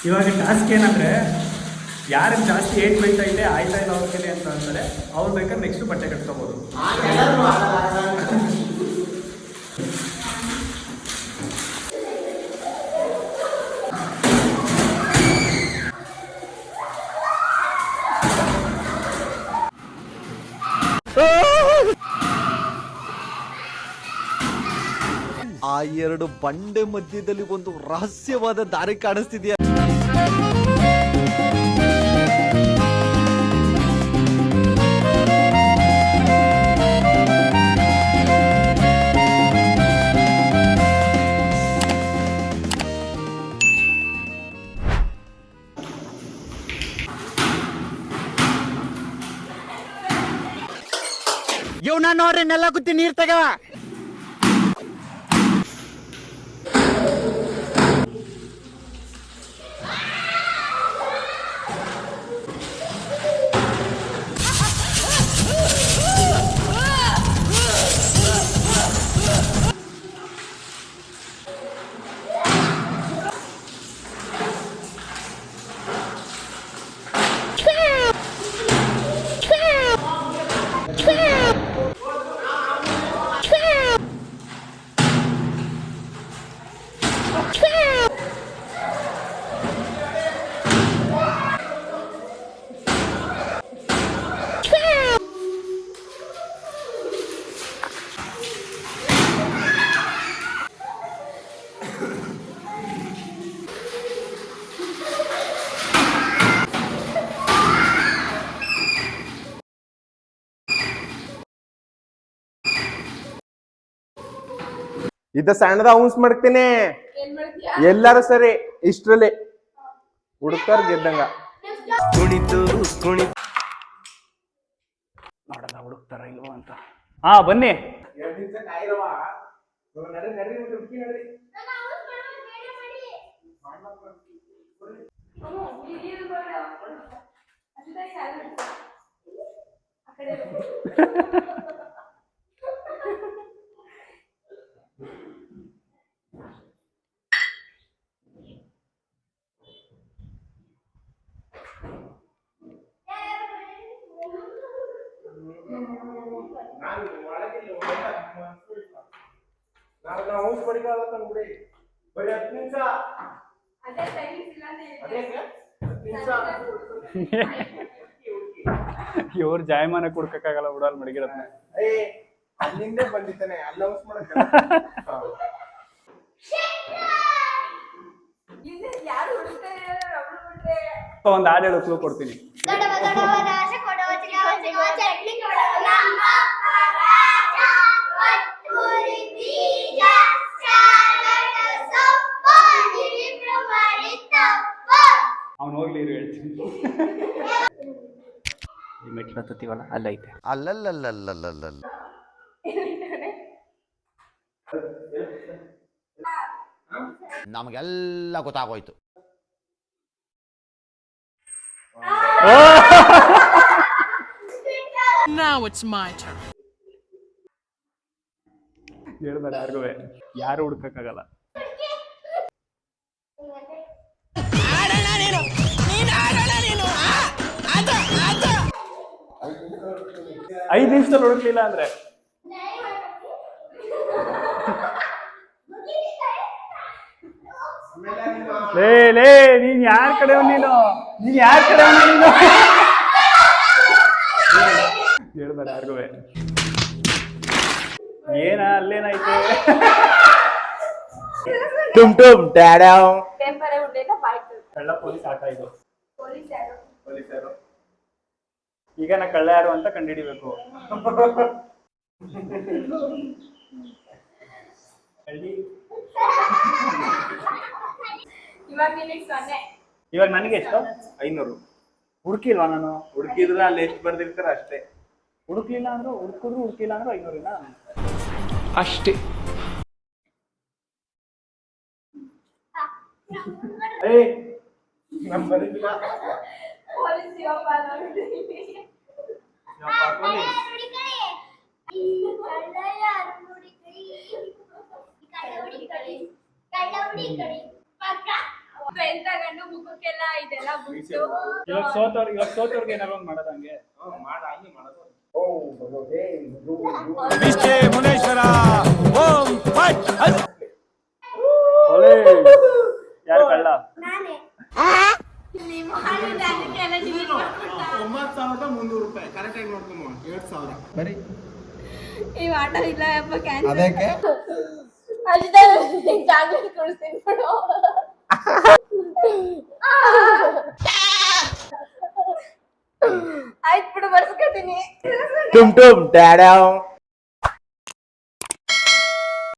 ಇವಾಗ ಟಾಸ್ಕ್ ಏನಂದರೆ ಯಾರಿಗೆ ಜಾಸ್ತಿ ಏಟ್ ಬೈತಾ ಇದೆ ಆಯ್ತಾ ಇಲ್ಲ ಅವ್ರಿಗೆ ಅಂತ ಅಂತಾರೆ, ಅವ್ರು ಬೇಕಾದ್ರೆ ನೆಕ್ಸ್ಟ್ ಬಟ್ಟೆ ಕಟ್ಕೋಬೋದು. ಆ ಎರಡು ಬಂಡೆ ಮಧ್ಯದಲ್ಲಿ ಒಂದು ರಹಸ್ಯವಾದ ದಾರಿ ಕಾಣಿಸ್ತಿದೆಯಾ? ಇವ್ನ ನೋಡ್ರಿ ನೆಲ್ಲ ಗುತ್ತಿ ನೀರ್ ತಗವ. ಇದ ಸಣ್ಣದ ಔನ್ಸ್ ಮಾಡ್ತೀನಿ. ಎಲ್ಲಾರು ಸರಿ ಇಷ್ಟ್ರಲ್ಲಿ ಹುಡುಕರ್ ಗೆದ್ದಂಗ ಕುಣಿತು ಕುಣಿ ನೋಡೋಣ ಹುಡುಕ್ತಾರ ಇಲ್ವೋ ಅಂತ. ಹಾ ಬನ್ನಿ. ಇವ್ರ ಜಾಯಮಾನ ಕೊಡ್ಕಾಗಲ್ಲ ಬಿಡಲ್ ಮಡಗಿರತ್ನ. ಅಲ್ಲಿಂದ ಬಂದಿದ್ದಾನೆ ಅಲ್ಲ ಔನ್ಸ್ ಮಾಡಕ. ಒಂದು ಹಾಡು ಹೇಳೋ ಕ್ಲೂ ಕೊಡ್ತೀನಿ. ಅವ್ನು ಹೋಗ್ಲಿ ಹೇಳ್ತೀನಿ. ಮೆಟ್ಲು ಹತ್ತೀವಲ್ಲ ಅಲ್ಲೈತೆ. ಅಲ್ಲಲ್ಲಲ್ಲಲ್ಲಲ್ಲಲ್ಲ ನಮಗೆಲ್ಲ ಗೊತ್ತಾಗೋಯ್ತು. Now it's my turn. ಹೇಳ್ಬೇಡ ಯಾರಿಗೂ, ಯಾರು ಹುಡ್ಕಕ್ಕಾಗಲ್ಲ. ಐದು ನಿಮಿಷದಲ್ಲಿ ಹುಡುಕ್ಲಿಲ್ಲ ಅಂದ್ರೆ ಲೇ ಲೇ ನೀನ್ ಯಾರ ಕಡೆ ನೀನು ಯಾರ ಕಡೆ ನೀನು ಹೇಳ್ಬೇಡ ಯಾರಿಗೂ. ಏನ ಅಲ್ಲೇನಾಯ್ತು? ಟುಮ್ ಟುಮ್ ಡ್ಯಾಡ್ಯಾವ್ ಕಳ್ಳ ಪೊಲೀಸ್ ಆಟ ಇದು. ಪೊಲೀಸರು ಈಗ ನಾ ಕಳ್ಳ ಯಾರು ಅಂತ ಕಂಡುಹಿಡಿಬೇಕು. ಇವಾಗ ನನಗೆ ಎಷ್ಟು? 500. ಹುಡುಕಿಲ್ವಾ ನಾನು? ಹುಡುಕಿದ್ರೆ ಅಲ್ಲಿ ಎಷ್ಟು ಬರ್ದಿರ್ತಾರ ಅಷ್ಟೇ. ಹುಡುಕ್ಲಿಲ್ಲ ಅಂದ್ರು ಹುಡುಕಿಲ್ಲ ಅಂದ್ರು 500 ಅಷ್ಟೇ. ನಮ್ ಬರೀಲ್ಲ. ಪೆನ್ ತಗೊಂಡು ಮುಖಕ್ಕೆಲ್ಲ ಇದೆಲ್ಲ ಬಿಟ್ಟು ಇವಾಗ ಸೋತವ್ರಿಗೆ ಏನಾದ್ರು ಒಂದು ಮಾಡೋದು ಹಂಗೆ ಮುನೇಶ್ವರ ಓಂ ಫಟ್ ಯಾರು ಕಳ್ಳ ನೀವು ಮಾಡಿದ ಅದಕ್ಕೆಲ್ಲ ಡಿಲೀಟ್ ಮಾಡ್ಬಿಟ್ಟ 9300 ರೂಪಾಯಿ ಕರೆಕ್ಟ್ ಆಗಿ ನೋಡ್ಕೊಂಬ 2000 ಬರೀ ಈ ಆಟ ಇಲ್ಲ ಅಪ್ಪ ಕ್ಯಾನ್ಸಲ್ ಅದಕ್ಕೆ ಅಷ್ಟೇ ಚಾಕ್ಲೇಟ್ ಕೊಡ್ತೀನಿ ಬಿಡು ಆಯ್ತು ಬಿಡು ಬರ್ಸ್ಕೊತೀನಿ ಟುಮ್ ಟುಮ್ ಡ್ಯಾಡ್ಯಾವ್